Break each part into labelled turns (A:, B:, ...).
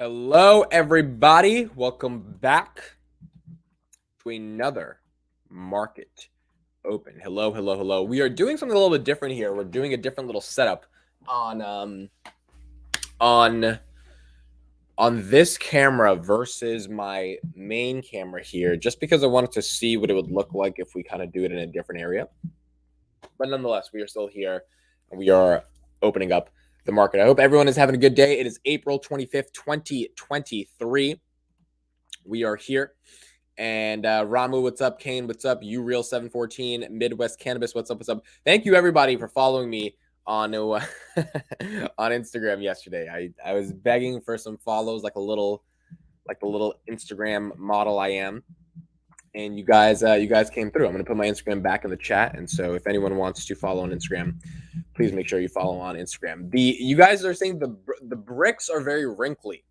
A: Hello, everybody. Welcome back to another market open. Hello. We are doing something a little bit different here. We're doing a different little setup on on this camera versus my main camera here, just because I wanted to see what it would look like if we kind of do it in a different area. But nonetheless, we are still here and we are opening up the market. I hope everyone is having a good day. It is April 25th, 2023. We are here. And Ramu, what's up? Kane, what's up? UReal714, Midwest Cannabis, what's up? Thank you, everybody, for following me on on Instagram yesterday. I was begging for some follows, like the little Instagram model I am. And you guys came through. I'm going to put my Instagram back in the chat. And so if anyone wants to follow on Instagram, please make sure you follow on Instagram. You guys are saying the bricks are very wrinkly.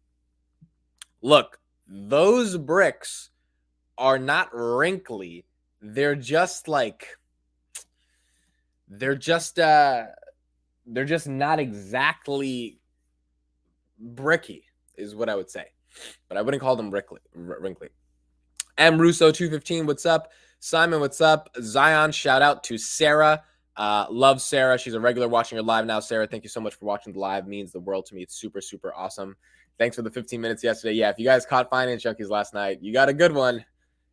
A: Look, those bricks are not wrinkly. They're just not exactly bricky, is what I would say. But I wouldn't call them wrinkly. M Russo 215, what's up? Simon, what's up? Zion, shout out to Sarah. Love Sarah. She's a regular watching your live now. Sarah, thank you so much for watching the live. It means the world to me. It's super, super awesome. Thanks for the 15 minutes yesterday. Yeah, if you guys caught Finance Junkies last night, you got a good one.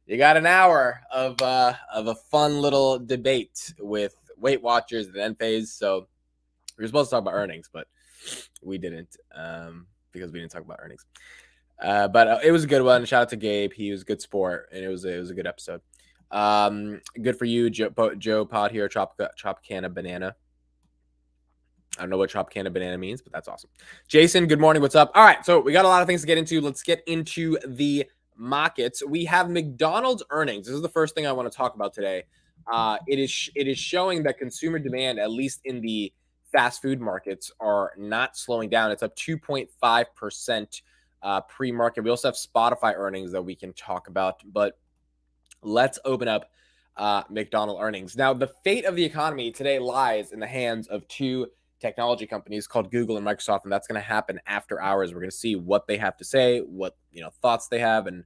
A: You got an hour of a fun little debate with Weight Watchers and Enphase. So we were supposed to talk about earnings, but we didn't because we didn't talk about earnings. But it was a good one. Shout out to Gabe. He was a good sport, and it was a good episode. Good for you, Joe Pod here. Tropicana Banana. I don't know what Tropicana Banana means, but that's awesome. Jason, good morning. What's up? All right, so we got a lot of things to get into. Let's get into the markets. We have McDonald's earnings. This is the first thing I want to talk about today. It is showing that consumer demand, at least in the fast food markets, are not slowing down. It's up 2.5%. Pre-market. We also have Spotify earnings that we can talk about, but let's open up McDonald earnings. Now, the fate of the economy today lies in the hands of two technology companies called Google and Microsoft, and that's going to happen after hours. We're going to see what they have to say, what thoughts they have, and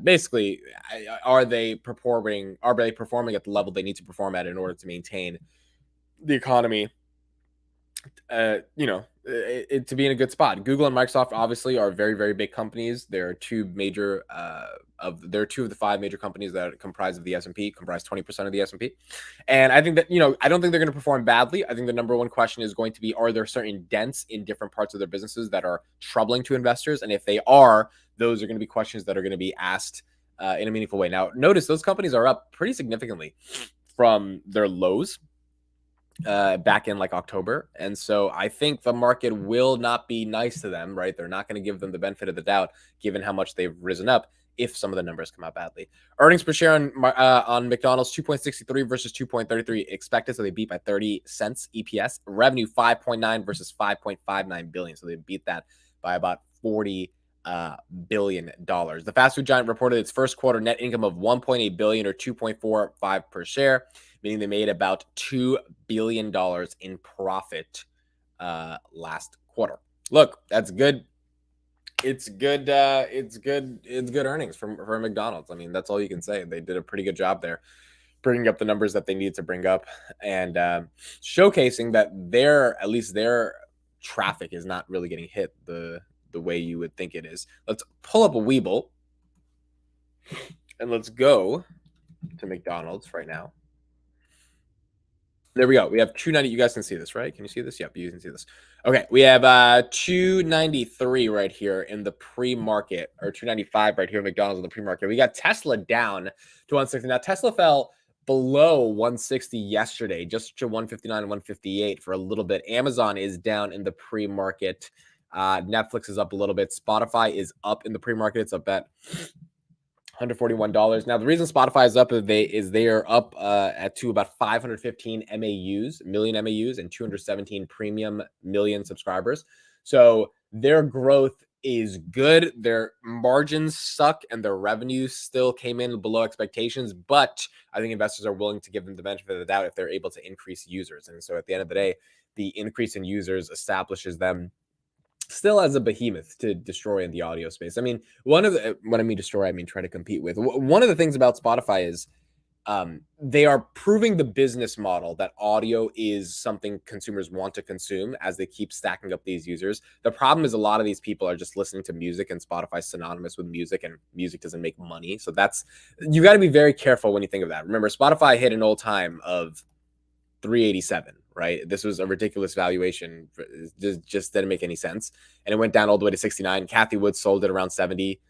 A: basically, are they performing at the level they need to perform at in order to maintain the economy to be in a good spot. Google and Microsoft obviously are very, very big companies. They're two of the five major companies that comprise of the S&P, comprise 20% of the S&P. And I think that, I don't think they're going to perform badly. I think the number one question is going to be, are there certain dents in different parts of their businesses that are troubling to investors? And if they are, those are going to be questions that are going to be asked in a meaningful way. Now, notice those companies are up pretty significantly from their lows back in October. And so I think the market will not be nice to them, right? They're not going to give them the benefit of the doubt, given how much they've risen up if some of the numbers come out badly. Earnings per share on McDonald's, 2.63 versus 2.33 expected. So they beat by 30 cents EPS. Revenue, 5.9 versus 5.59 billion. So they beat that by about $40 billion. The fast food giant reported its first quarter net income of 1.8 billion or 2.45 per share, meaning they made about $2 billion in profit last quarter. Look, that's good. It's good. It's good earnings for McDonald's. I mean, that's all you can say. They did a pretty good job there, bringing up the numbers that they need to bring up and showcasing that at least their traffic is not really getting hit the way you would think it is. Let's pull up a Weeble and let's go to McDonald's right now. There we go. We have 290. You guys can see this, right? Can you see this? Yep, you can see this. Okay, we have 293 right here in the pre-market, or 295 right here at McDonald's in the pre-market. We got Tesla down to 160. Now, Tesla fell below 160 yesterday, just to 159 and 158 for a little bit. Amazon is down in the pre-market. Netflix is up a little bit. Spotify is up in the pre-market. It's up at $141. Now, the reason Spotify is up is they are up to about 515 million MAUs, and 217 premium million subscribers. So their growth is good. Their margins suck, and their revenues still came in below expectations. But I think investors are willing to give them the benefit of the doubt if they're able to increase users. And so at the end of the day, the increase in users establishes them still as a behemoth to destroy in the audio space. I mean, when I mean destroy, I mean try to compete with. One of the things about Spotify is they are proving the business model that audio is something consumers want to consume as they keep stacking up these users. The problem is a lot of these people are just listening to music, and Spotify's synonymous with music, and music doesn't make money. So you got to be very careful when you think of that. Remember, Spotify hit an old time of 387, right? This was a ridiculous valuation. Just didn't make any sense. And it went down all the way to 69. Kathy Wood sold it around 70.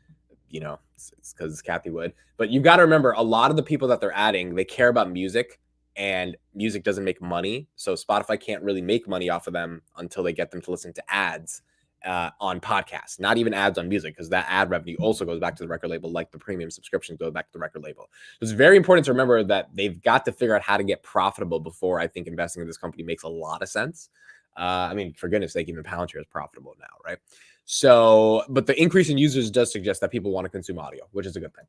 A: You know, it's because it's Kathy Wood. But you got to remember, a lot of the people that they're adding, they care about music, and music doesn't make money. So Spotify can't really make money off of them until they get them to listen to ads on podcasts, not even ads on music, because that ad revenue also goes back to the record label, like the premium subscriptions go back to the record label. So it's very important to remember that they've got to figure out how to get profitable before I think investing in this company makes a lot of sense. I mean, for goodness sake, even Palantir is profitable now, right? So, but the increase in users does suggest that people want to consume audio, which is a good thing.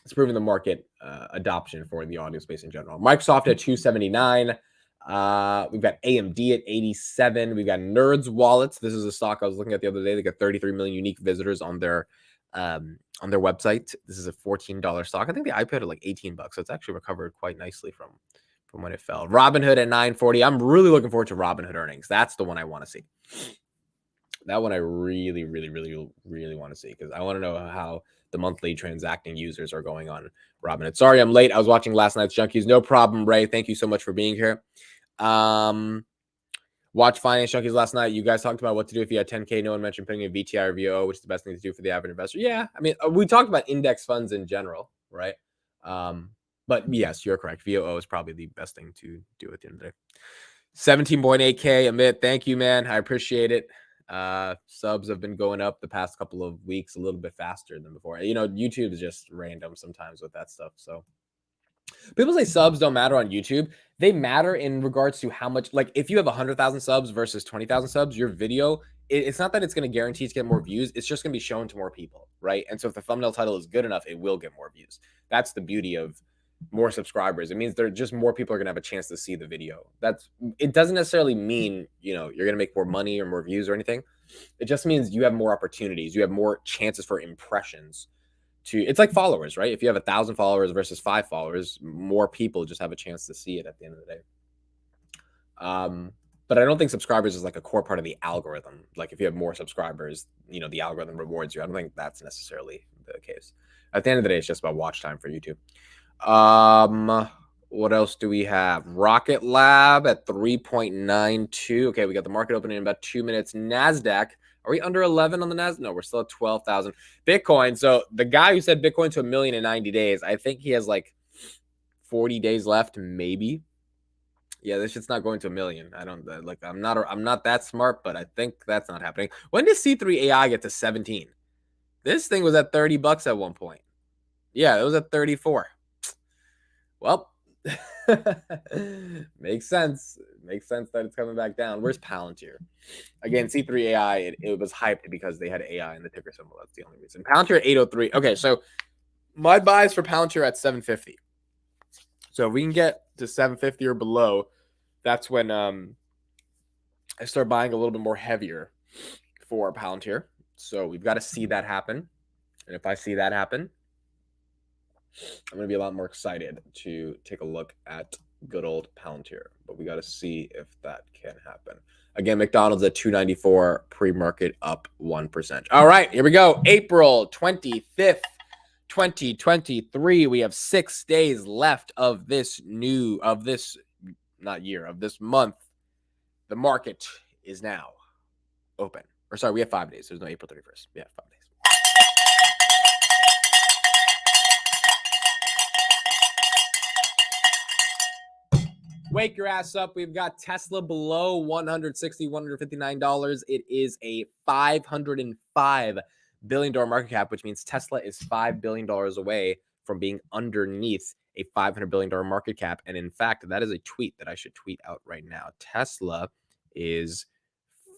A: It's proving the market adoption for the audio space in general. Microsoft at 279. We've got AMD at 87. We've got Nerds Wallets. This is a stock I was looking at the other day. They got 33 million unique visitors on their website. This is a $14 stock. I think the IPO had like 18 bucks. So it's actually recovered quite nicely from when it fell. Robinhood at 940. I'm really looking forward to Robinhood earnings. That's the one I want to see. That one I really, really, really, really want to see, because I want to know how the monthly transacting users are going on Robinhood. Sorry, I'm late. I was watching last night's Junkies. No problem, Ray. Thank you so much for being here. Watch Finance Junkies last night. You guys talked about what to do if you had 10K. No one mentioned putting a VTI or VO, which is the best thing to do for the average investor. Yeah, I mean, we talked about index funds in general, right? But yes, you're correct. VOO is probably the best thing to do at the end of the day. 17.8K, Amit. Thank you, man. I appreciate it. Subs have been going up the past couple of weeks a little bit faster than before. You know, YouTube is just random sometimes with that stuff. So people say subs don't matter on YouTube. They matter in regards to how much, like if you have 100,000 subs versus 20,000 subs, your video, it's not that it's going to guarantee to get more views. It's just going to be shown to more people, right? And so if the thumbnail title is good enough, it will get more views. That's the beauty of more subscribers. It means there just more people are going to have a chance to see the video. It doesn't necessarily mean, you know, you're going to make more money or more views or anything. It just means you have more opportunities. You have more chances for impressions. It's like followers, right? If you have 1,000 followers versus 5 followers, more people just have a chance to see it at the end of the day. But I don't think subscribers is like a core part of the algorithm. Like if you have more subscribers, you know, the algorithm rewards you. I don't think that's necessarily the case. At the end of the day, it's just about watch time for YouTube. What else do we have? Rocket Lab at 3.92. Okay, we got the market opening in about 2 minutes. NASDAQ. Are we under 11 on the NASDAQ? No, we're still at 12,000. Bitcoin. So the guy who said Bitcoin to 1 million in 90 days, I think he has like 40 days left, maybe. Yeah, this shit's not going to 1 million. I don't like. I'm not that smart, but I think that's not happening. When did C3 AI get to 17? This thing was at 30 bucks at one point. Yeah, it was at 34. Well, makes sense. Makes sense that it's coming back down. Where's Palantir? Again, C3 AI, it was hyped because they had AI in the ticker symbol. That's the only reason. Palantir at 803. Okay, so my buys for Palantir at 750. So if we can get to 750 or below, that's when I start buying a little bit more heavier for Palantir. So we've got to see that happen. And if I see that happen, I'm going to be a lot more excited to take a look at good old Palantir. But we got to see if that can happen. Again, McDonald's at 294, pre-market up 1%. All right, here we go. April 25th, 2023. We have 6 days left of this month. The market is now open. Or sorry, we have 5 days. There's no April 31st. Yeah, 5 days. Wake your ass up. We've got Tesla below $160, $159. It is a $505 billion market cap, which means Tesla is $5 billion away from being underneath a $500 billion market cap. And in fact, that is a tweet that I should tweet out right now. Tesla is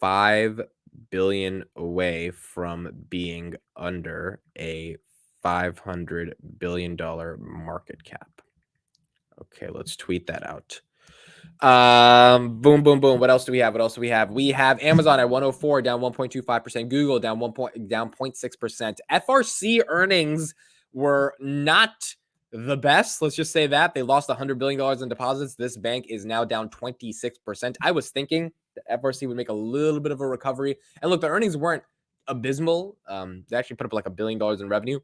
A: $5 billion away from being under a $500 billion market cap. Okay, let's tweet that out. Boom, boom, boom. What else do we have? What else do we have? We have Amazon at 104, down 1.25%. Google down 0.6%. FRC earnings were not the best. Let's just say that they lost $100 billion in deposits. This bank is now down 26%. I was thinking the FRC would make a little bit of a recovery. And look, the earnings weren't abysmal. They actually put up like $1 billion in revenue.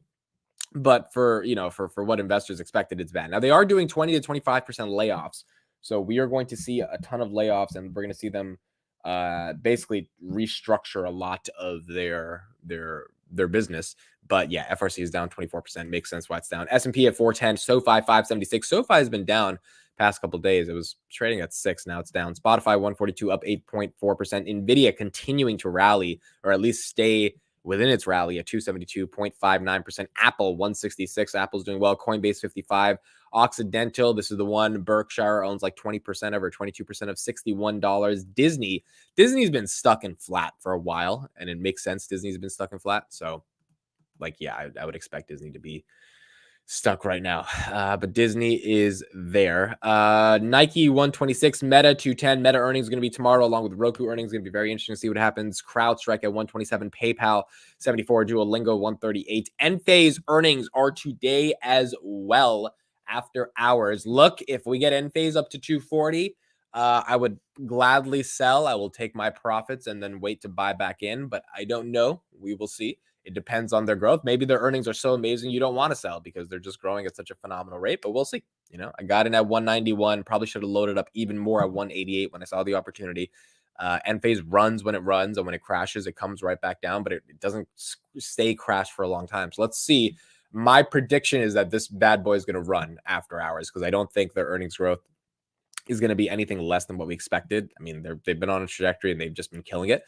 A: But for what investors expected, it's bad. Now they are doing 20 to 25% layoffs. So we are going to see a ton of layoffs, and we're going to see them basically restructure a lot of their business. But yeah, FRC is down 24%. Makes sense why it's down. S&P at 410, SoFi 576. SoFi has been down past couple days. It was trading at 6. Now it's down. Spotify 142, up 8.4%. Nvidia continuing to rally, or at least stay within its rally at 272.59%. Apple 166. Apple's doing well. Coinbase 55. Occidental, this is the one Berkshire owns like 20% of, or 22% of, $61. Disney's been stuck in flat for a while, and it makes sense. Disney's been stuck in flat. So like, yeah, I would expect Disney to be stuck right now. But Disney is there. Nike 126, Meta 210. Meta earnings are going to be tomorrow, along with Roku earnings. Going to be very interesting to see what happens. CrowdStrike at 127, PayPal 74, Duolingo 138. Enphase earnings are today as well after hours. Look, if we get Enphase up to 240, I would gladly sell. I will take my profits and then wait to buy back in, but I don't know. We will see. It depends on their growth. Maybe their earnings are so amazing you don't want to sell because they're just growing at such a phenomenal rate, but we'll see. I got in at 191, probably should have loaded up even more at 188 when I saw the opportunity. Enphase runs when it runs, and when it crashes, it comes right back down, but it doesn't stay crashed for a long time. So let's see. My prediction is that this bad boy is going to run after hours, because I don't think their earnings growth is going to be anything less than what we expected. I mean, they've been on a trajectory and they've just been killing it.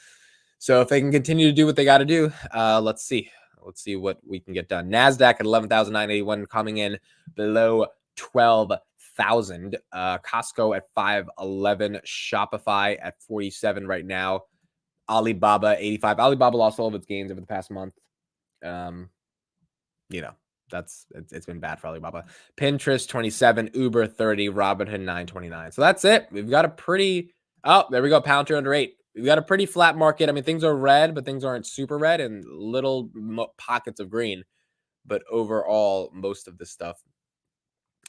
A: So if they can continue to do what they got to do, let's see. Let's see what we can get done. NASDAQ at 11,981, coming in below 12,000. Costco at 511. Shopify at 47 right now. Alibaba 85. Alibaba lost all of its gains over the past month. It's been bad for Alibaba. Pinterest 27, Uber 30, Robinhood 929. So that's it. We've got a pretty, there we go, Palantir under 8. We've got a pretty flat market. I mean, things are red, but things aren't super red, and little pockets of green. But overall, most of this stuff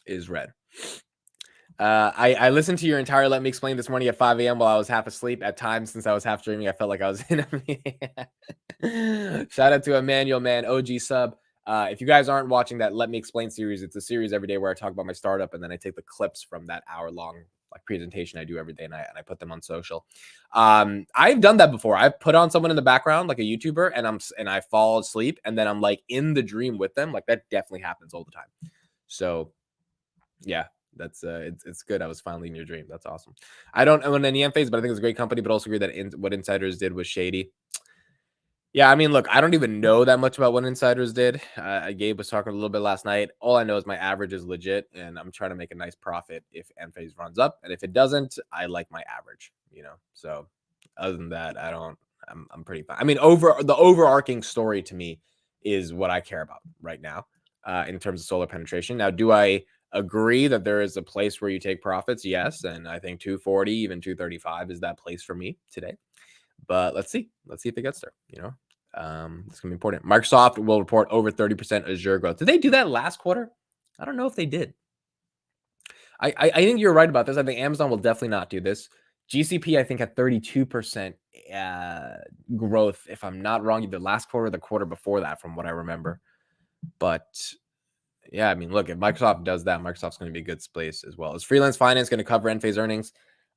A: is red. I listened to your entire Let Me Explain this morning at 5 a.m. while I was half asleep. At times, since I was half dreaming, I felt like I was in a meeting. Shout out to Emmanuel, man, OG sub. If you guys aren't watching that Let Me Explain series, it's a series every day where I talk about my startup, and then I take the clips from that hour-long presentation I do every day, and I put them on social. I've done that before. I've put on someone in the background, like a YouTuber, and I fall asleep, and then I'm like in the dream with them. Like, that definitely happens all the time. So yeah, that's it's good. I was finally in your dream. That's awesome. I don't own any Enphase, but I think it's a great company, but also agree that what insiders did was shady. Yeah, I mean, look, I don't even know that much about what insiders did. Gabe was talking a little bit last night. All I know is my average is legit, and I'm trying to make a nice profit if Enphase runs up. And if it doesn't, I like my average, So other than that, I'm pretty fine. I mean, the overarching story to me is what I care about right now in terms of solar penetration. Now, do I agree that there is a place where you take profits? Yes. And I think 240, even 235 is that place for me today. But let's see if it gets there. It's gonna be important. Microsoft will report over 30% Azure growth. Did they do that last quarter? I don't know if they did. I think you're right about this. I think Amazon will definitely not do this. GCP, I think, had 32% growth, if I'm not wrong, either last quarter or the quarter before that, from what I remember. But yeah, I mean, look, if Microsoft does that, Microsoft's going to be a good place as well. Is Freelance Finance going to cover Enphase earnings?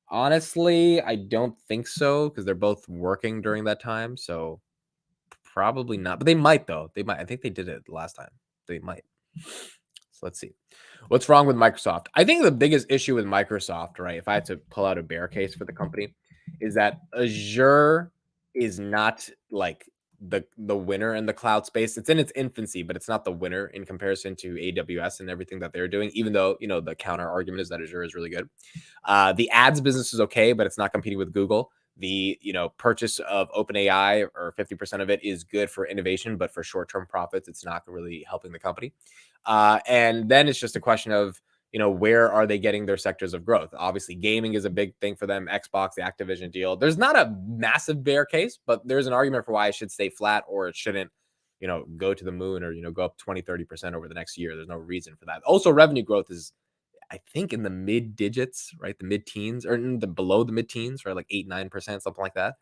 A: Honestly, I don't think so, because they're both working during that time. So probably not. But they might, though. They might. I think they did it last time. They might. So let's see. What's wrong with Microsoft? I think the biggest issue with Microsoft, right, if I had to pull out a bear case for the company, is that Azure is not like the winner in the cloud space. It's in its infancy, but it's not the winner in comparison to AWS and everything that they're doing, even though, the counter argument is that Azure is really good. The ads business is okay, but it's not competing with Google. The purchase of OpenAI, or 50% of it, is good for innovation, but for short-term profits, it's not really helping the company. And then it's just a question of, where are they getting their sectors of growth? Obviously, gaming is a big thing for them. Xbox, the Activision deal. There's not a massive bear case, but there's an argument for why it should stay flat or it shouldn't, go to the moon or, go up 20, 30% over the next year. There's no reason for that. Also, revenue growth is, I think, in the mid digits, right? The mid teens or below the mid teens, right? Like 8, 9%, something like that.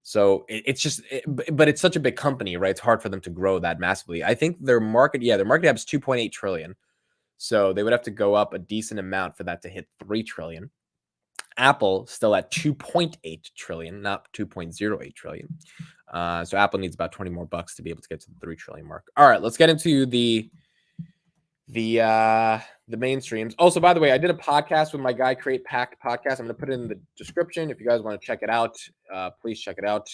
A: So it's just, but it's such a big company, right? It's hard for them to grow that massively. I think their market cap is 2.8 trillion. So they would have to go up a decent amount for that to hit 3 trillion. Apple still at 2.8 trillion, not 2.08 trillion. So Apple needs about 20 more bucks to be able to get to the 3 trillion mark. All right, let's get into the mainstreams. Also, by the way, I did a podcast with my guy, Create Pack Podcast. I'm going to put it in the description. If you guys want to check it out, please check it out.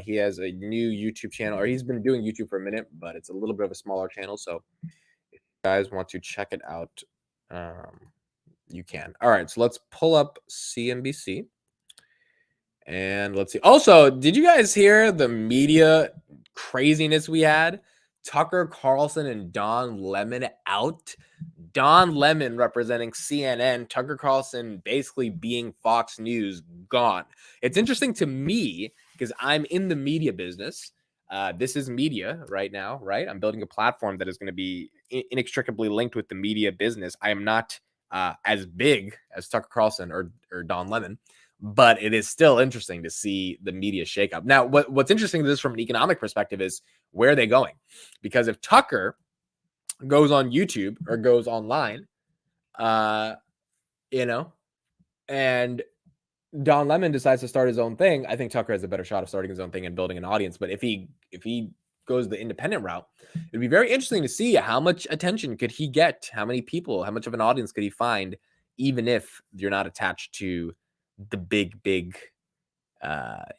A: He has a new YouTube channel, or he's been doing YouTube for a minute, but it's a little bit of a smaller channel. So if you guys want to check it out, you can. All right, so let's pull up CNBC. And let's see. Also, did you guys hear the media craziness we had? Tucker Carlson and Don Lemon out. Don Lemon representing CNN, Tucker Carlson basically being Fox News, gone. It's interesting to me because I'm in the media business. This is media right now, right? I'm building a platform that is going to be inextricably linked with the media business. I am not as big as Tucker Carlson or Don Lemon, but it is still interesting to see the media shakeup. Now, what's interesting to this from an economic perspective is where are they going? Because if Tucker goes on YouTube or goes online, and Don Lemon decides to start his own thing, I think Tucker has a better shot of starting his own thing and building an audience. But if he goes the independent route, it'd be very interesting to see how much attention could he get, how many people, how much of an audience could he find, even if you're not attached to the big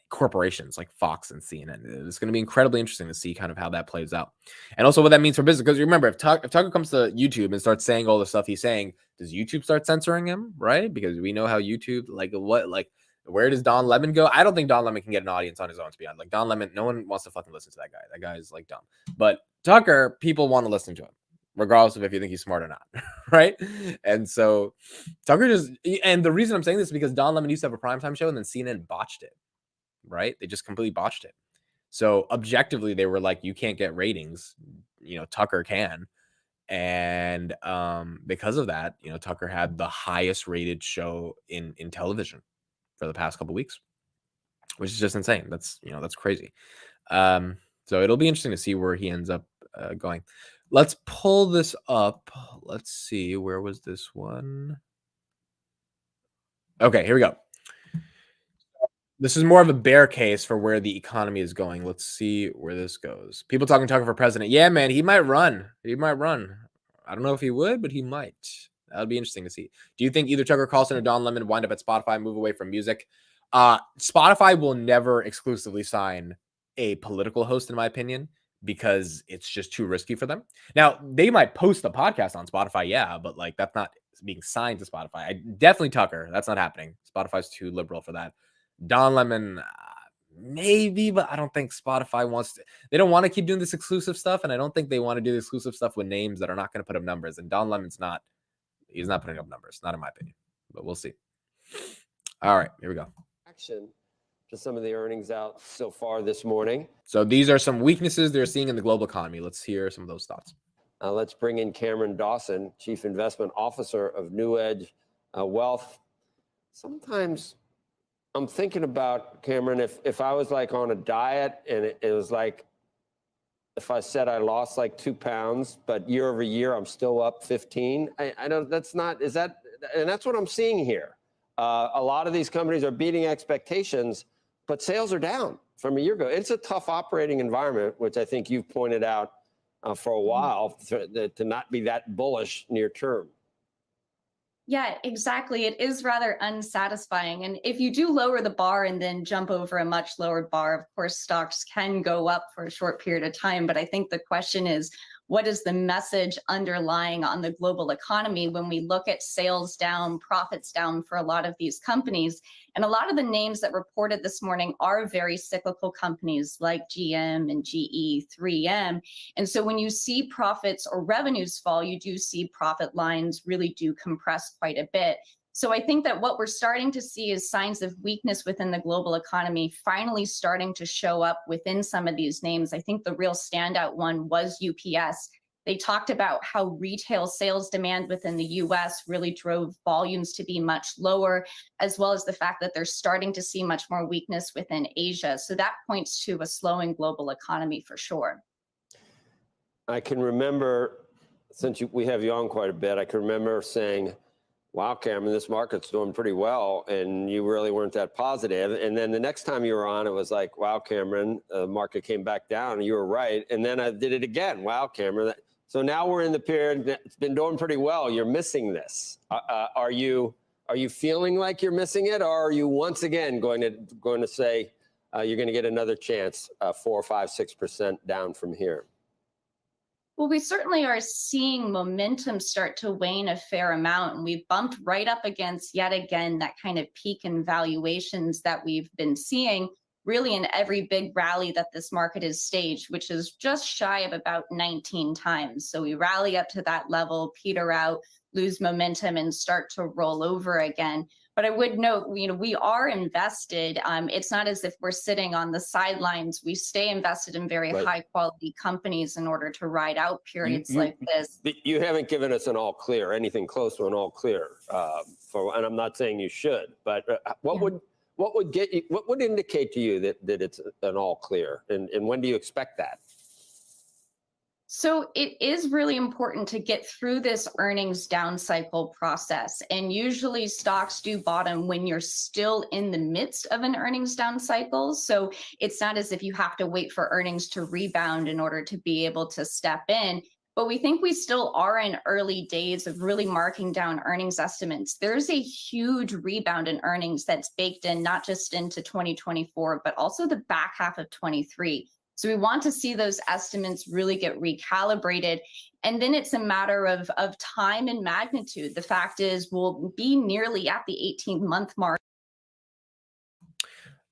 A: corporations like Fox and CNN. It's going to be incredibly interesting to see kind of how that plays out, and also what that means for business. Because remember, if Tucker comes to YouTube and starts saying all the stuff he's saying, does YouTube start censoring him? Right? Because we know how YouTube, where does Don Lemon go? I don't think Don Lemon can get an audience on his own, to be honest. Like Don Lemon, no one wants to fucking listen to that guy. That guy is like dumb. But Tucker, people want to listen to him, regardless of if you think he's smart or not, right? And so Tucker and the reason I'm saying this is because Don Lemon used to have a primetime show and then CNN botched it, right? They just completely botched it. So objectively, they were like, you can't get ratings, Tucker can. And because of that, Tucker had the highest rated show in television for the past couple of weeks, which is just insane. That's crazy. So it'll be interesting to see where he ends up going. Let's pull this up. Let's see. Where was this one? Okay, here we go. This is more of a bear case for where the economy is going. Let's see where this goes. People talking Tucker for president. Yeah, man, he might run. I don't know if he would, but he might. That would be interesting to see. Do you think either Tucker Carlson or Don Lemon wind up at Spotify, move away from music? Spotify will never exclusively sign a political host, in my opinion, because it's just too risky for them. Now, they might post a podcast on Spotify, yeah, but that's not being signed to Spotify. Definitely Tucker. That's not happening. Spotify's too liberal for that. Don Lemon, maybe, but I don't think Spotify wants to. They don't want to keep doing this exclusive stuff, and I don't think they want to do the exclusive stuff with names that are not going to put up numbers. And Don Lemon's not. He's not putting up numbers, not in my opinion, but we'll see. All right, here we go.
B: Action to some of the earnings out so far this morning.
A: So these are some weaknesses they're seeing in the global economy. Let's hear some of those thoughts.
B: Let's bring in Cameron Dawson, Chief Investment Officer of New Edge Wealth. Sometimes I'm thinking about, Cameron, if I was on a diet and it was if I said I lost 2 pounds, but year over year I'm still up 15. I don't. That's not. Is that? And that's what I'm seeing here. A lot of these companies are beating expectations, but sales are down from a year ago. It's a tough operating environment, which I think you've pointed out for a while to not be that bullish near term.
C: Yeah, exactly. It is rather unsatisfying. And if you do lower the bar and then jump over a much lower bar, of course, stocks can go up for a short period of time. But I think the question is, what is the message underlying on the global economy when we look at sales down, profits down for a lot of these companies. And a lot of the names that reported this morning are very cyclical companies like GM and GE, 3M. And so when you see profits or revenues fall, you do see profit lines really do compress quite a bit. So I think that what we're starting to see is signs of weakness within the global economy finally starting to show up within some of these names. I think the real standout one was UPS. They talked about how retail sales demand within the US really drove volumes to be much lower, as well as the fact that they're starting to see much more weakness within Asia. So that points to a slowing global economy for sure.
B: I can remember, since we have you on quite a bit, I can remember saying, wow, Cameron, this market's doing pretty well, and you really weren't that positive. And then the next time you were on, it was like, wow, Cameron, the market came back down, and you were right. And then I did it again. Wow, Cameron. So now we're in the period that it's been doing pretty well. You're missing this. Are you feeling like you're missing it, or are you once again going to say you're going to get another chance, 4, 5, 6% down from here?
C: Well, we certainly are seeing momentum start to wane a fair amount, and we've bumped right up against yet again that kind of peak in valuations that we've been seeing really in every big rally that this market is staged, which is just shy of about 19 times. So we rally up to that level, peter out, lose momentum, and start to roll over again. But I would note, we are invested. It's not as if we're sitting on the sidelines. We stay invested in very high quality companies in order to ride out periods like this.
B: You haven't given us an all clear, anything close to an all clear. And I'm not saying you should, but what would indicate to you that it's an all clear, and when do you expect that?
C: So it is really important to get through this earnings down cycle process. And usually stocks do bottom when you're still in the midst of an earnings down cycle. So it's not as if you have to wait for earnings to rebound in order to be able to step in. But we think we still are in early days of really marking down earnings estimates. There's a huge rebound in earnings that's baked in, not just into 2024, but also the back half of 23. So we want to see those estimates really get recalibrated. And then it's a matter of time and magnitude. The fact is we'll be nearly at the 18-month mark.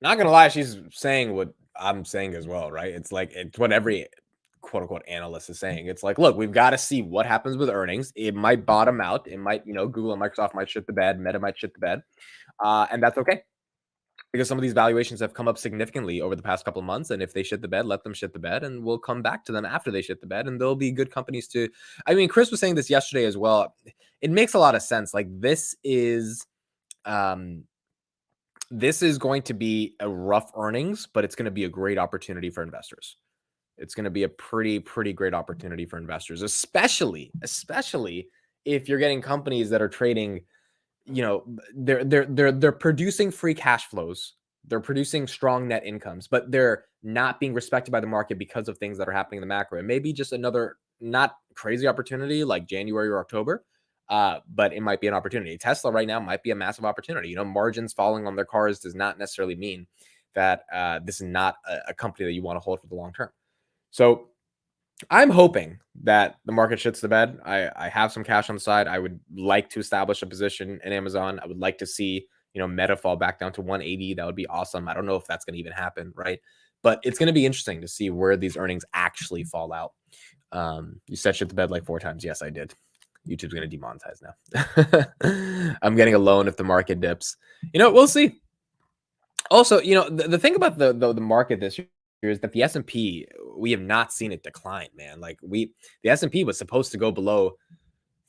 A: Not going to lie, she's saying what I'm saying as well, right? It's like, it's what every quote unquote analyst is saying. It's like, look, we've got to see what happens with earnings. It might bottom out. It might, Google and Microsoft might shit the bed. Meta might shit the bed. And that's okay, because some of these valuations have come up significantly over the past couple of months. And if they shit the bed, let them shit the bed, and we'll come back to them after they shit the bed, and there'll be good companies to, I mean, Chris was saying this yesterday as well. It makes a lot of sense. Like this is going to be a rough earnings, but it's going to be a great opportunity for investors. It's going to be a pretty great opportunity for investors, especially if you're getting companies that are trading, they're producing free cash flows. They're producing strong net incomes, but they're not being respected by the market because of things that are happening in the macro. It may be just another not crazy opportunity like January or October, but it might be an opportunity. Tesla right now might be a massive opportunity. Margins falling on their cars does not necessarily mean that this is not a company that you want to hold for the long term. So I'm hoping that the market shits the bed. I have some cash on the side. I would like to establish a position in Amazon. I would like to see, Meta fall back down to 180. That would be awesome. I don't know if that's going to even happen, right? But it's going to be interesting to see where these earnings actually fall out. You said shit the bed like 4 times. Yes, I did. YouTube's going to demonetize now. I'm getting a loan if the market dips. We'll see. Also, the thing about the market this year is that the S&P, we have not seen it decline, man. Like the S&P was supposed to go below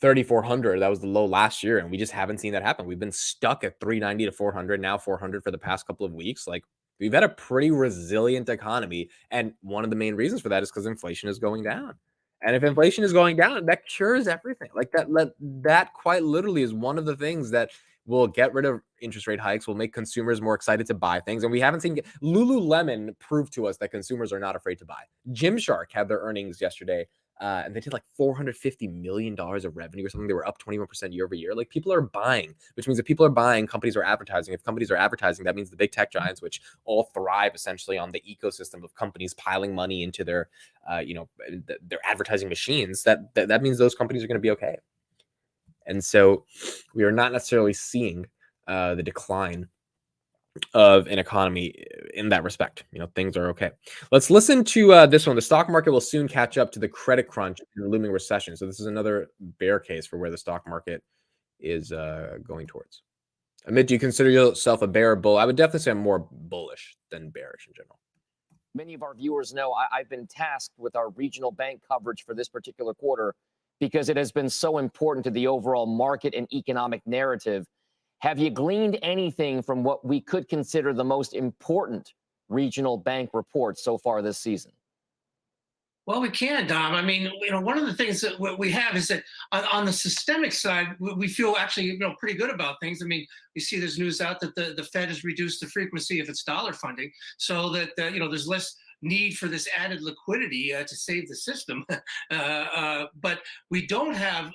A: 3,400. That was the low last year, and we just haven't seen that happen. We've been stuck at 390 to 400, now 400 for the past couple of weeks. Like we've had a pretty resilient economy, and one of the main reasons for that is because inflation is going down. And if inflation is going down, that cures everything. Like that quite literally is one of the things that will get rid of interest rate hikes, will make consumers more excited to buy things. And we haven't seen Lululemon prove to us that consumers are not afraid to buy. Gymshark had their earnings yesterday. and they did like $450 million of revenue or something. They were up 21% year over year. Like people are buying, which means if people are buying, companies are advertising. If companies are advertising, that means the big tech giants, which all thrive essentially on the ecosystem of companies piling money into their, their advertising machines. That means those companies are going to be okay. And so we are not necessarily seeing the decline of an economy in that respect. Things are okay. Let's listen to this one. The stock market will soon catch up to the credit crunch and the looming recession. So this is another bear case for where the stock market is going towards. Amit, do you consider yourself a bear or bull? I would definitely say I'm more bullish than bearish in general.
D: Many of our viewers know I've been tasked with our regional bank coverage for this particular quarter because it has been so important to the overall market and economic narrative. Have you gleaned anything from what we could consider the most important regional bank reports so far this season?
E: Well, we can, Dom. I mean, one of the things that we have is that on the systemic side, we feel actually, pretty good about things. I mean, we see there's news out that the Fed has reduced the frequency of its dollar funding so that, there's less need for this added liquidity to save the system. But we don't have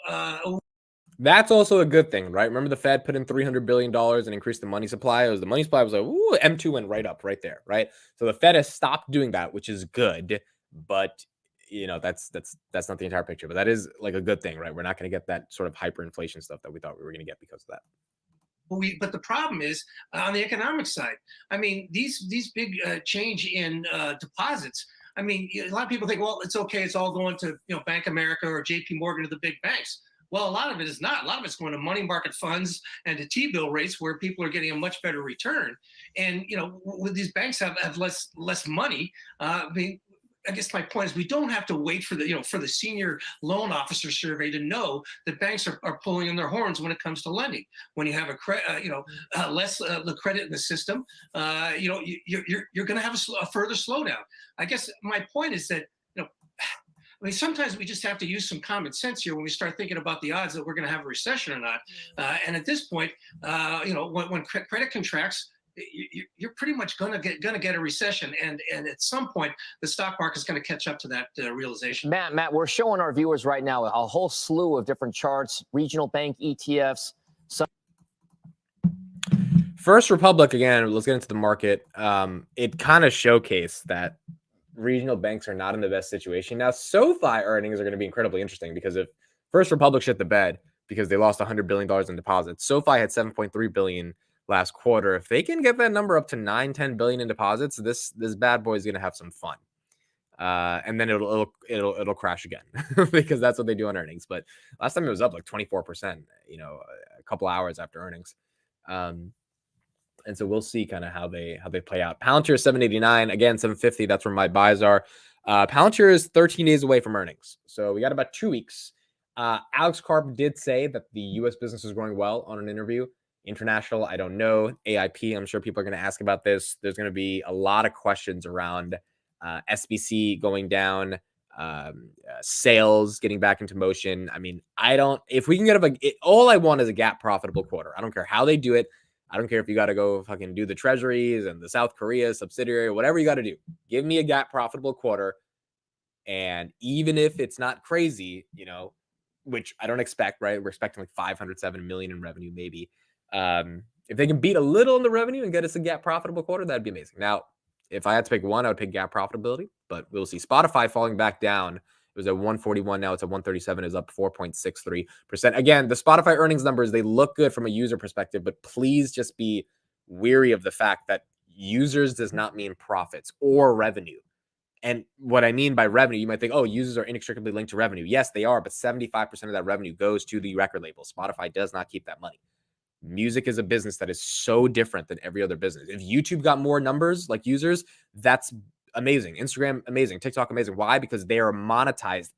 A: That's also a good thing, right? Remember the Fed put in $300 billion and increased the money supply. The money supply was like, ooh, M2 went right up right there, right? So the Fed has stopped doing that, which is good, but that's not the entire picture. But that is like a good thing, right? We're not going to get that sort of hyperinflation stuff that we thought we were going to get because of that.
E: But the problem is on the economic side. I mean, these big change in deposits. I mean, a lot of people think, well, it's okay. It's all going to Bank of America or JP Morgan to the big banks. Well, a lot of it is not. A lot of it's going to money market funds and to T-bill rates where people are getting a much better return. And, with these banks have less money, I guess my point is we don't have to wait for the senior loan officer survey to know that banks are pulling in their horns when it comes to lending. When you have less the credit in the system, you're going to have a further slowdown. I guess my point is that I mean, sometimes we just have to use some common sense here when we start thinking about the odds that we're going to have a recession or not. And at this point, when credit contracts, you're pretty much going to get a recession, and at some point the stock market is going to catch up to that realization.
D: Matt, we're showing our viewers right now a whole slew of different charts, regional bank ETFs.
A: First Republic, again, let's get into the market. It kind of showcased that regional banks are not in the best situation. Now, SoFi earnings are going to be incredibly interesting because if First Republic shit the bed because they lost $100 billion in deposits, SoFi had $7.3 billion last quarter. If they can get that number up to $9-10 billion in deposits, this bad boy is going to have some fun. And then it'll crash again because that's what they do on earnings. But last time it was up like 24%, a couple hours after earnings. And so we'll see kind of how they play out. Palantir is 789, again 750. That's where my buys are. Palantir is 13 days away from earnings, so we got about 2 weeks. Alex Karp did say that the U.S. business is growing well on an interview. International, I don't know. AIP, I'm sure people are going to ask about this. There's going to be a lot of questions around SBC going down, sales getting back into motion. I mean, if we can get all I want is a GAAP profitable quarter. I don't care how they do it. I don't care if you got to go fucking do the treasuries and the South Korea subsidiary, whatever you got to do. Give me a GAAP profitable quarter. And even if it's not crazy, which I don't expect, right? We're expecting like 507 million in revenue, maybe. If they can beat a little in the revenue and get us a GAAP profitable quarter, that'd be amazing. Now, if I had to pick one, I would pick GAAP profitability, but we'll see. Spotify falling back down. It was at 141. Now it's at 137, is up 4.63%. Again, the Spotify earnings numbers, they look good from a user perspective, but please just be weary of the fact that users does not mean profits or revenue. And what I mean by revenue, you might think, oh, users are inextricably linked to revenue. Yes, they are, but 75% of that revenue goes to the record label. Spotify does not keep that money. Music is a business that is so different than every other business. If YouTube got more numbers like users, that's amazing. Instagram, amazing. TikTok, amazing. Why? Because they are monetized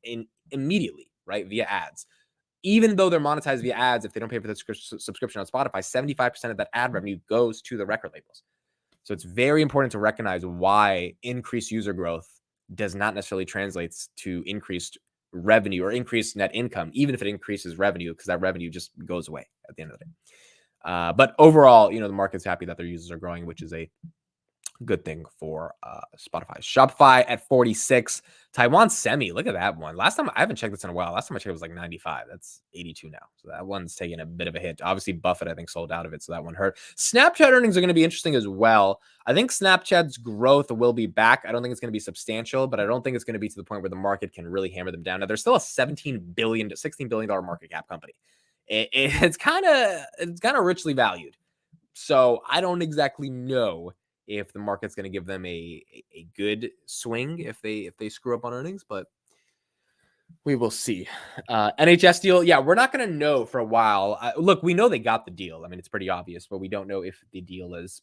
A: immediately, right? Via ads. Even though they're monetized via ads, if they don't pay for the subscription on Spotify, 75% of that ad revenue goes to the record labels. So it's very important to recognize why increased user growth does not necessarily translate to increased revenue or increased net income, even if it increases revenue, because that revenue just goes away at the end of the day. But overall, the market's happy that their users are growing, which is a Good thing for Spotify. Shopify at 46. Taiwan Semi. Look at that one. Last time, I haven't checked this in a while. Last time I checked it was like 95. That's 82 now. So that one's taking a bit of a hit. Obviously, Buffett, I think, sold out of it. So that one hurt. Snapchat earnings are going to be interesting as well. I think Snapchat's growth will be back. I don't think it's going to be substantial, but I don't think it's going to be to the point where the market can really hammer them down. Now, they're still a $16 billion market cap company. It's kind of richly valued. So I don't exactly know if the market's going to give them a good swing if they screw up on earnings, but we will see. NHS deal, yeah, we're not going to know for a while. Look, we know they got the deal. I mean, it's pretty obvious, but we don't know if the deal is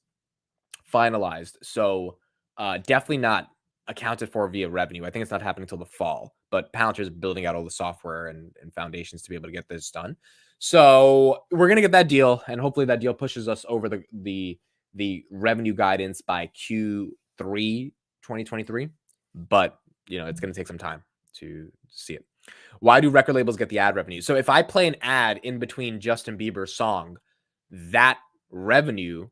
A: finalized. So definitely not accounted for via revenue. I think it's not happening until the fall, but Palantir is building out all the software and foundations to be able to get this done. So we're going to get that deal, and hopefully that deal pushes us over the revenue guidance by Q3 2023. But, you know, it's going to take some time to see it. Why do record labels get the ad revenue? So if I play an ad in between Justin Bieber's song, that revenue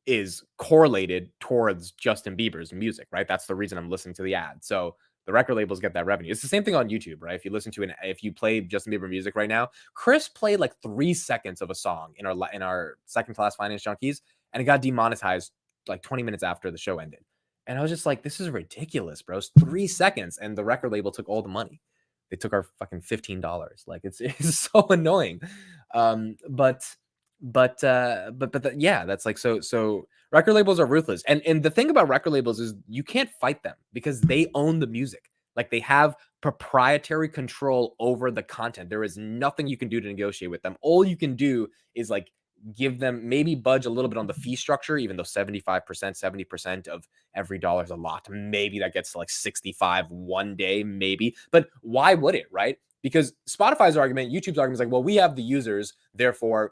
A: is correlated towards Justin Bieber's music, right? That's the reason I'm listening to the ad. So the record labels get that revenue. It's the same thing on YouTube, right? If you listen to if you play Justin Bieber music right now, Chris played like 3 seconds of a song in our second class finance junkies, and it got demonetized like 20 minutes after the show ended. And I was just like, this is ridiculous, bro. It's 3 seconds, and the record label took all the money. They took our fucking $15. Like it's so annoying. Yeah, that's like so record labels are ruthless. And the thing about record labels is you can't fight them because they own the music. Like they have proprietary control over the content. There is nothing you can do to negotiate with them. All you can do is like give them, maybe budge a little bit on the fee structure, even though 75%, 70% of every dollar is a lot. Maybe that gets to like 65 one day, maybe. But why would it, right? Because Spotify's argument, YouTube's argument is like, well, we have the users, therefore,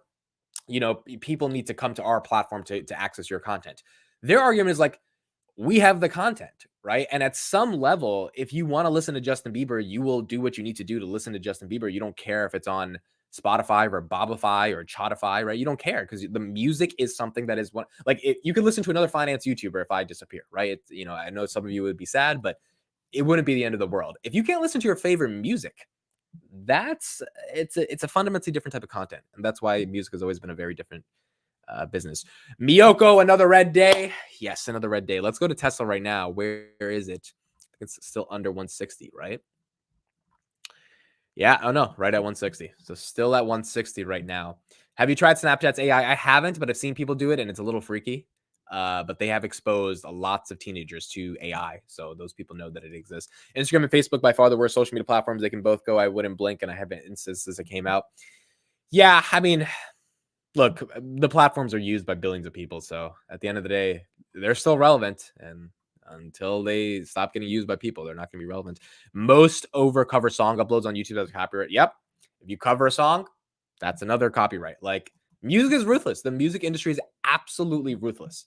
A: you know, people need to come to our platform to access your content. Their argument is like, we have the content, right? And at some level, if you want to listen to Justin Bieber, you will do what you need to do to listen to Justin Bieber. You don't care if it's on Spotify or Bobify or Chotify, right? You don't care because the music is something that is one, like you could listen to another finance YouTuber if I disappear, right? It's, you know, I know some of you would be sad, but it wouldn't be the end of the world. If you can't listen to your favorite music, it's a fundamentally different type of content. And that's why music has always been a very different business. Miyoko, another red day. Yes, another red day. Let's go to Tesla right now. Where is it? I think it's still under 160, right? Yeah, oh no, right at 160. So still at 160 right now. Have you tried Snapchat's AI? I haven't, but I've seen people do it and it's a little freaky. But they have exposed lots of teenagers to AI. So those people know that it exists. Instagram and Facebook, by far the worst social media platforms. They can both go. I wouldn't blink, and I have instances that came out. Yeah, I mean, look, the platforms are used by billions of people. So at the end of the day, they're still relevant. And until they stop getting used by people, they're not going to be relevant. Most overcover song uploads on YouTube as copyright. Yep. If you cover a song, that's another copyright. Like, music is ruthless. The music industry is absolutely ruthless.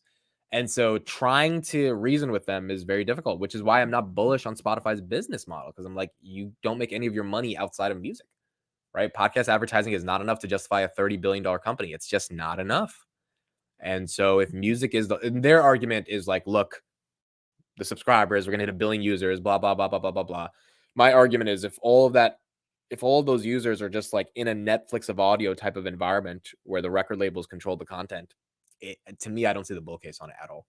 A: And so trying to reason with them is very difficult, which is why I'm not bullish on Spotify's business model. Because I'm like, you don't make any of your money outside of music, right? Podcast advertising is not enough to justify a $30 billion company. It's just not enough. And so if music is their argument is like, look, the subscribers, we're going to hit 1 billion users, blah, blah, blah, blah, blah, blah, blah. My argument is if all of those users are just like in a Netflix of audio type of environment where the record labels control the content, to me, I don't see the bull case on it at all.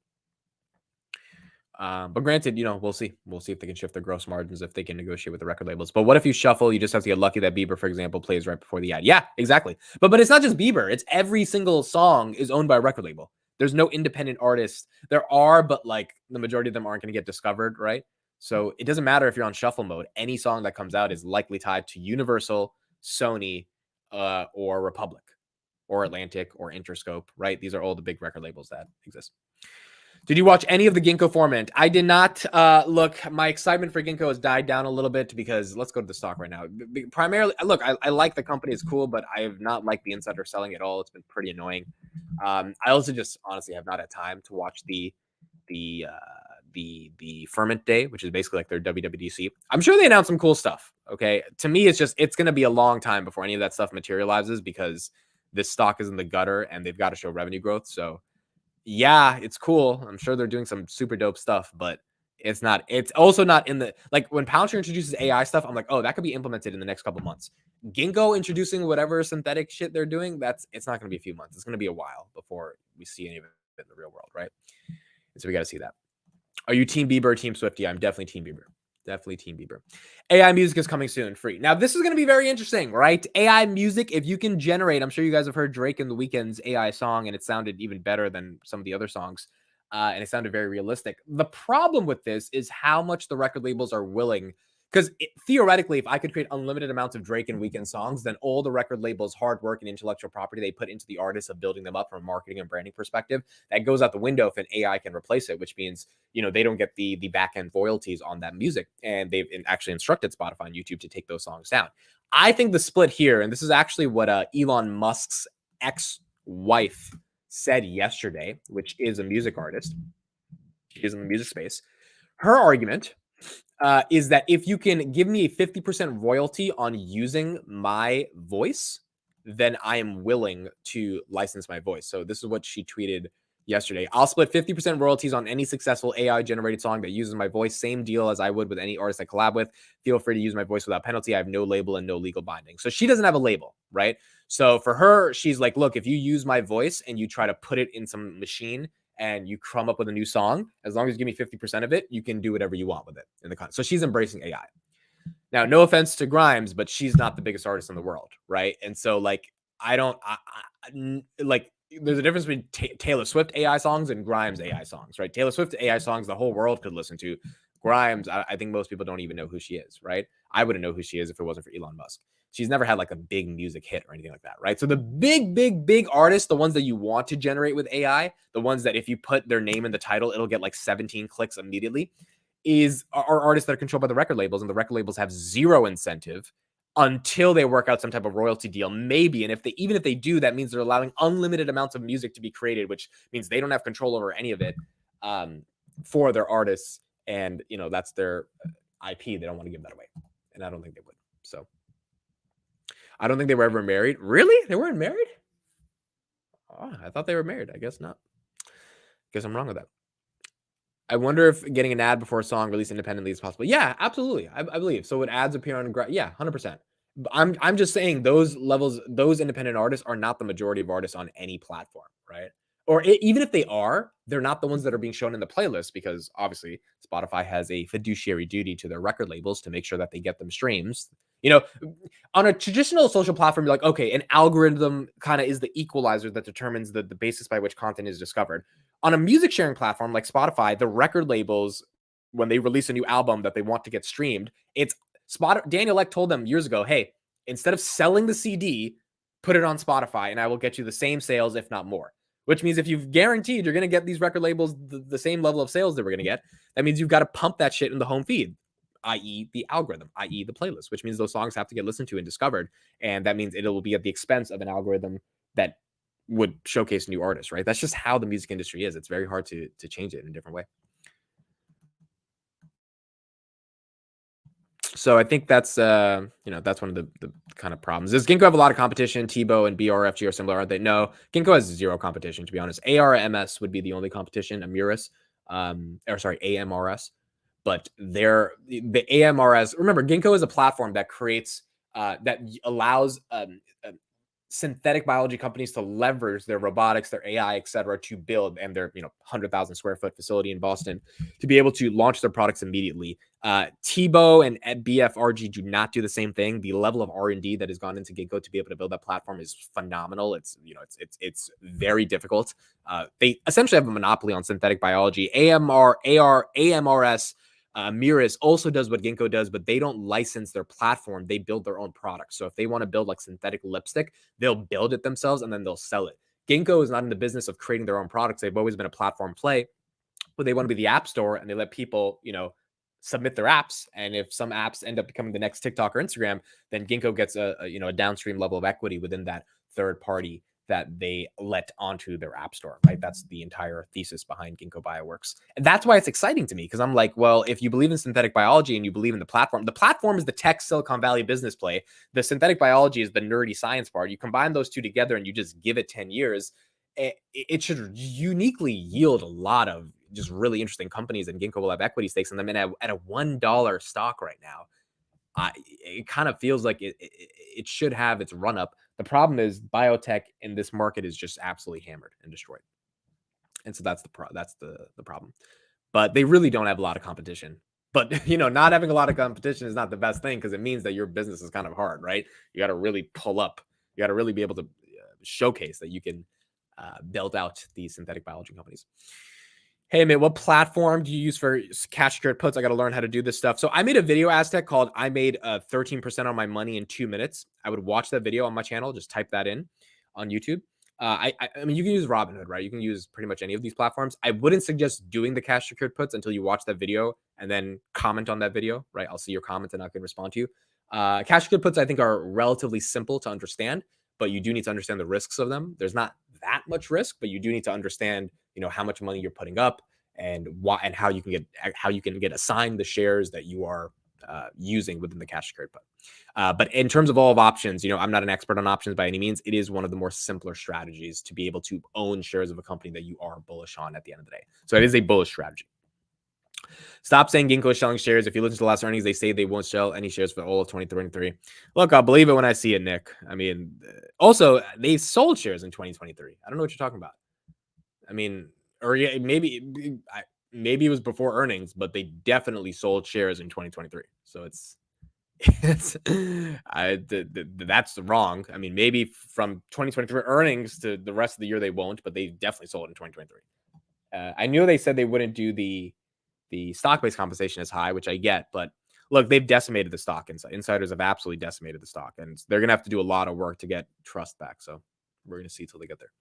A: But granted, you know, we'll see. We'll see if they can shift their gross margins, if they can negotiate with the record labels. But what if you shuffle? You just have to get lucky that Bieber, for example, plays right before the ad. Yeah, exactly. But it's not just Bieber. It's every single song is owned by a record label. There's no independent artists. There are, but like the majority of them aren't going to get discovered, right? So it doesn't matter if you're on shuffle mode. Any song that comes out is likely tied to Universal, Sony, or Republic, or Atlantic, or Interscope, right? These are all the big record labels that exist. Did you watch any of the Ginkgo format? I did not. Look, my excitement for Ginkgo has died down a little bit because let's go to the stock right now. Primarily, look, I like the company. It's cool, but I have not liked the insider selling at all. It's been pretty annoying. I also just honestly have not had time to watch the Ferment Day, which is basically like their WWDC. I'm sure they announced some cool stuff. Okay. To me, it's going to be a long time before any of that stuff materializes because this stock is in the gutter and they've got to show revenue growth. So yeah, it's cool. I'm sure they're doing some super dope stuff, but it's not. It's also not in the like when Palantir introduces AI stuff. I'm like, oh, that could be implemented in the next couple months. Ginkgo introducing whatever synthetic shit they're doing. It's not going to be a few months. It's going to be a while before we see any of it in the real world, right? And so we got to see that. Are you Team Bieber or Team Swifty? I'm definitely Team Bieber. Definitely Team Bieber. AI music is coming soon, free. Now, this is going to be very interesting, right? AI music, if you can generate, I'm sure you guys have heard Drake in the Weeknd's AI song, and it sounded even better than some of the other songs, and it sounded very realistic. The problem with this is how much the record labels are willing, because theoretically, if I could create unlimited amounts of Drake and Weeknd songs, then all the record labels' hard work and intellectual property they put into the artists of building them up from a marketing and branding perspective, that goes out the window if an AI can replace it, which means, you know, they don't get the back end royalties on that music. And they've actually instructed Spotify and YouTube to take those songs down. I think the split here, and this is actually what Elon Musk's ex-wife said yesterday, which is a music artist. She is in the music space. Her argument is that if you can give me a 50% royalty on using my voice, then I am willing to license my voice. So this is what she tweeted yesterday. I'll split 50% royalties on any successful AI generated song that uses my voice. Same deal as I would with any artist I collab with. Feel free to use my voice without penalty. I have no label and no legal binding. So she doesn't have a label, right? So for her, she's like, look, if you use my voice and you try to put it in some machine and you come up with a new song, as long as you give me 50% of it, you can do whatever you want with it in the content. So she's embracing AI. Now, no offense to Grimes, but she's not the biggest artist in the world, right? And so, like, like, there's a difference between Taylor Swift AI songs and Grimes AI songs, right? Taylor Swift AI songs the whole world could listen to. Grimes, I think most people don't even know who she is, right? I wouldn't know who she is if it wasn't for Elon Musk. She's never had like a big music hit or anything like that, right? So the big artists, the ones that you want to generate with AI, the ones that if you put their name in the title, it'll get like 17 clicks immediately, are artists that are controlled by the record labels, and the record labels have zero incentive until they work out some type of royalty deal, maybe. And even if they do, that means they're allowing unlimited amounts of music to be created, which means they don't have control over any of it for their artists. And, you know, that's their IP. They don't want to give that away. And I don't think they would. So I don't think they were ever married. Really? They weren't married? Oh, I thought they were married. I guess not. Guess I'm wrong with that. I wonder if getting an ad before a song released independently is possible. Yeah, absolutely. I believe. So would ads appear on, yeah, 100%. I'm just saying those levels, those independent artists are not the majority of artists on any platform, right? Or even if they are, they're not the ones that are being shown in the playlist, because obviously Spotify has a fiduciary duty to their record labels to make sure that they get them streams. You know, on a traditional social platform, you're like, okay, an algorithm kind of is the equalizer that determines the basis by which content is discovered. On a music sharing platform like Spotify, the record labels, when they release a new album that they want to get streamed, it's Daniel Ek told them years ago, hey, instead of selling the CD, put it on Spotify and I will get you the same sales, if not more. Which means if you've guaranteed you're going to get these record labels the same level of sales that we're going to get, that means you've got to pump that shit in the home feed, i.e. the algorithm, i.e. the playlist, which means those songs have to get listened to and discovered. And that means it will be at the expense of an algorithm that would showcase new artists, right? That's just how the music industry is. It's very hard to change it in a different way. So I think that's that's one of the kind of problems. Does Ginkgo have a lot of competition? Tebow and BRFG are similar, aren't they? No, Ginkgo has zero competition, to be honest. ARMS would be the only competition. AMRS, but the AMRS. Remember, Ginkgo is a platform that creates that allows synthetic biology companies to leverage their robotics, their AI, et cetera, to build, and their 100,000 square foot facility in Boston to be able to launch their products immediately. Tebow and BFRG do not do the same thing. The level of R&D that has gone into Ginkgo to be able to build that platform is phenomenal. It's very difficult. They essentially have a monopoly on synthetic biology. AMRS. Miras also does what Ginkgo does, but they don't license their platform. They build their own products. So if they want to build like synthetic lipstick, they'll build it themselves and then they'll sell it. Ginkgo is not in the business of creating their own products. They've always been a platform play, but they want to be the app store and they let people, submit their apps. And if some apps end up becoming the next TikTok or Instagram, then Ginkgo gets a downstream level of equity within that third party that they let onto their app store, right? That's the entire thesis behind Ginkgo Bioworks. And that's why it's exciting to me, because I'm like, well, if you believe in synthetic biology and you believe in the platform is the tech Silicon Valley business play. The synthetic biology is the nerdy science part. You combine those two together and you just give it 10 years it should uniquely yield a lot of just really interesting companies, and Ginkgo will have equity stakes in them. And at a $1 stock right now, it kind of feels like it should have its run up. The problem is biotech in this market is just absolutely hammered and destroyed. And so that's the problem. But they really don't have a lot of competition. But, you know, not having a lot of competition is not the best thing, because it means that your business is kind of hard, right? You got to really pull up. You got to really be able to showcase that you can build out these synthetic biology companies. Hey, man, what platform do you use for cash secured puts? I got to learn how to do this stuff. So I made a video, Aztec, called I made 13% on my money in 2 minutes. I would watch that video on my channel. Just type that in on YouTube. I mean, you can use Robinhood, right? You can use pretty much any of these platforms. I wouldn't suggest doing the cash secured puts until you watch that video and then comment on that video, right? I'll see your comments and I can respond to you. Cash secured puts, I think, are relatively simple to understand, but you do need to understand the risks of them. There's not that much risk, but you do need to understand, you know, how much money you're putting up and why, and how you can get assigned the shares that you are using within the cash secured put. But in terms of all of options, you know, I'm not an expert on options by any means. It is one of the more simpler strategies to be able to own shares of a company that you are bullish on at the end of the day. So it is a bullish strategy. Stop saying Ginkgo is selling shares. If you listen to the last earnings, they say they won't sell any shares for all of 2023. Look, I'll believe it when I see it, Nick. I mean, also, they sold shares in 2023. I don't know what you're talking about. I mean, or yeah, maybe it was before earnings, but they definitely sold shares in 2023. So that's wrong. I mean, maybe from 2023 earnings to the rest of the year they won't, but they definitely sold in 2023. I knew they said they wouldn't do the stock-based compensation as high, which I get, but look, they've decimated the stock. Insiders have absolutely decimated the stock, and they're going to have to do a lot of work to get trust back. So we're going to see till they get there.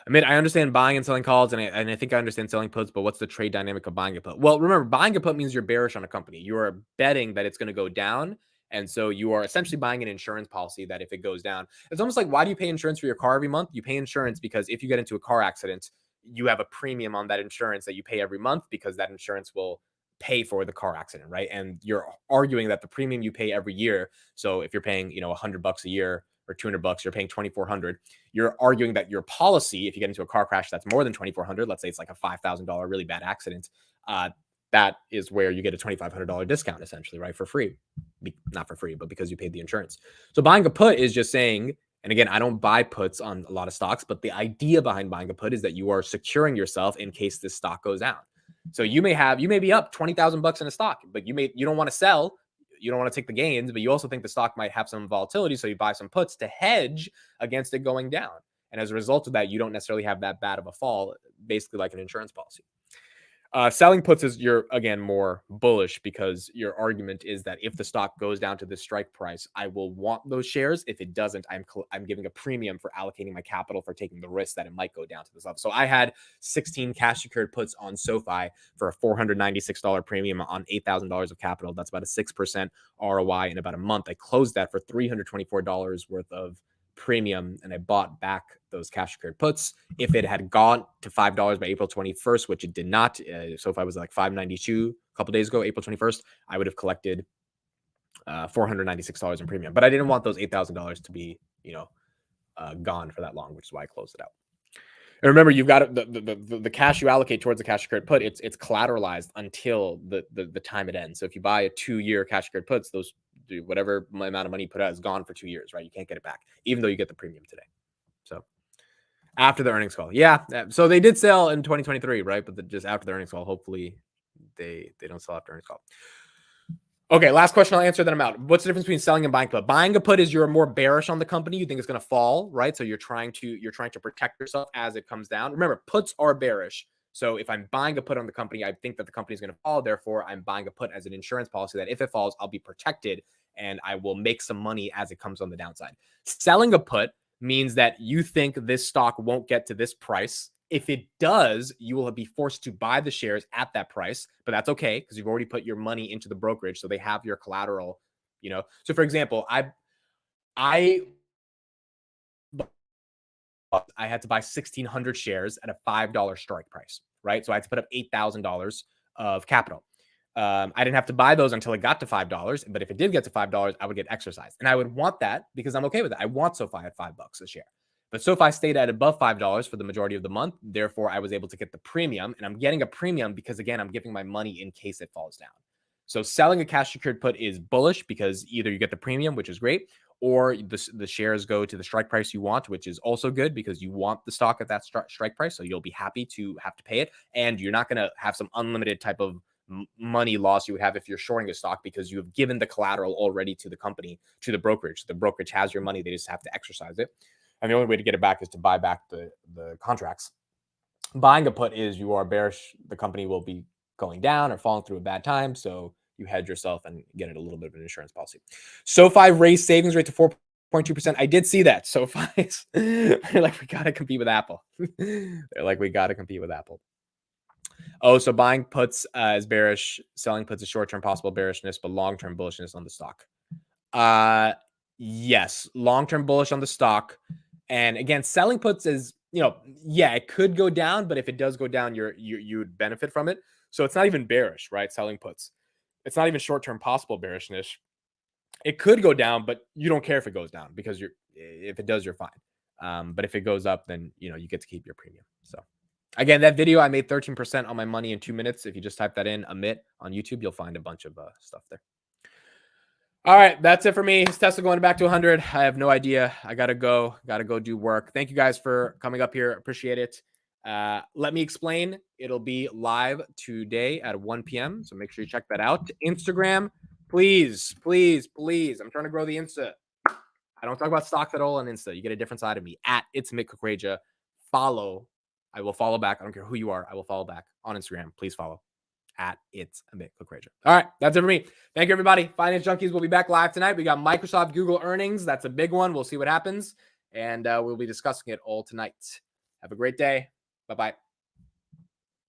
A: I mean, I understand buying and selling calls, and I think I understand selling puts, but what's the trade dynamic of buying a put? Well, remember, buying a put means you're bearish on a company. You are betting that it's going to go down, and so you are essentially buying an insurance policy that if it goes down, it's almost like, why do you pay insurance for your car every month? You pay insurance because if you get into a car accident, you have a premium on that insurance that you pay every month, because that insurance will pay for the car accident, right? And you're arguing that the premium you pay every year, so if you're paying, you know, $100 a year or $200, you're paying $2,400. You're arguing that your policy, if you get into a car crash that's more than $2,400, let's say it's like a $5,000 really bad accident, that is where you get a $2,500 discount essentially, right? For free, not for free, but because you paid the insurance. So buying a put is just saying, and again, I don't buy puts on a lot of stocks, but the idea behind buying a put is that you are securing yourself in case this stock goes down. So you may be up $20,000 in a stock, but you don't want to sell. You don't want to take the gains, but you also think the stock might have some volatility. So you buy some puts to hedge against it going down. And as a result of that, you don't necessarily have that bad of a fall, basically like an insurance policy. Selling puts is you're, again, more bullish, because your argument is that if the stock goes down to this strike price, I will want those shares. If it doesn't, I'm giving a premium for allocating my capital, for taking the risk that it might go down to this level. So I had 16 cash secured puts on SoFi for a $496 premium on $8,000 of capital. That's about a 6% ROI in about a month. I closed that for $324 worth of premium, and I bought back those cash secured puts. If it had gone to $5 by April 21st, which it did not, so if I was like $5.92 a couple days ago, April 21st, I would have collected $496 in premium. But I didn't want those $8,000 to be, you know, gone for that long, which is why I closed it out. And remember, you've got the cash you allocate towards the cash secured put. It's collateralized until the time it ends. So if you buy a 2-year cash secured puts, those, whatever amount of money you put out is gone for 2 years, right? You can't get it back, even though you get the premium today. So after the earnings call, yeah. So they did sell in 2023, right? But just after the earnings call, hopefully they don't sell after earnings call. Okay, last question I'll answer, then I'm out. What's the difference between selling and buying a put? Buying a put is you're more bearish on the company. You think it's going to fall, right? So you're trying to protect yourself as it comes down. Remember, puts are bearish. So if I'm buying a put on the company, I think that the company is going to fall. Therefore, I'm buying a put as an insurance policy that if it falls, I'll be protected and I will make some money as it comes on the downside. Selling a put means that you think this stock won't get to this price. If it does, you will be forced to buy the shares at that price, but that's okay because you've already put your money into the brokerage, so they have your collateral, you know. So for example, I had to buy 1,600 shares at a $5 strike price, right? So I had to put up $8,000 of capital. I didn't have to buy those until it got to $5, but if it did get to $5, I would get exercised, and I would want that because I'm okay with it. I want SoFi at $5 a share. But SoFi stayed at above $5 for the majority of the month. Therefore, I was able to get the premium. And I'm getting a premium because, again, I'm giving my money in case it falls down. So selling a cash secured put is bullish because either you get the premium, which is great, or the shares go to the strike price you want, which is also good because you want the stock at that strike price. So you'll be happy to have to pay it. And you're not going to have some unlimited type of money loss you would have if you're shorting a stock because you have given the collateral already to the company, to the brokerage. The brokerage has your money. They just have to exercise it. And the only way to get it back is to buy back the contracts. Buying a put is you are bearish. The company will be going down or falling through a bad time. So you hedge yourself and get it a little bit of an insurance policy. SoFi raised savings rate to 4.2%. I did see that. SoFi's they're like, we got to compete with Apple. They're like, we got to compete with Apple. Oh, so buying puts is bearish. Selling puts is short-term possible bearishness, but long-term bullishness on the stock. Yes, long-term bullish on the stock. And again, selling puts is, yeah, it could go down, but if it does go down, you would benefit from it. So it's not even bearish, right? Selling puts. It's not even short-term possible bearishness. It could go down, but you don't care if it goes down because if it does, you're fine. But if it goes up, then you get to keep your premium. So again, that video I made 13% on my money in 2 minutes. If you just type that in, Amit on YouTube, you'll find a bunch of stuff there. All right, that's it for me. Is Tesla going back to 100? I have no idea. I gotta go do work. Thank you guys for coming up here. Appreciate it. Let me explain. It'll be live today at 1 p.m. So make sure you check that out. Instagram, please. I'm trying to grow the Insta. I don't talk about stocks at all on Insta. You get a different side of me. At It's McCookreja. Follow. I will follow back. I don't care who you are. I will follow back on Instagram. Please follow. At It's McCookreja. All right, that's it for me. Thank you, everybody. Finance Junkies will be back live tonight. We got Microsoft, Google earnings. That's a big one. We'll see what happens. And we'll be discussing it all tonight. Have a great day. Bye-bye.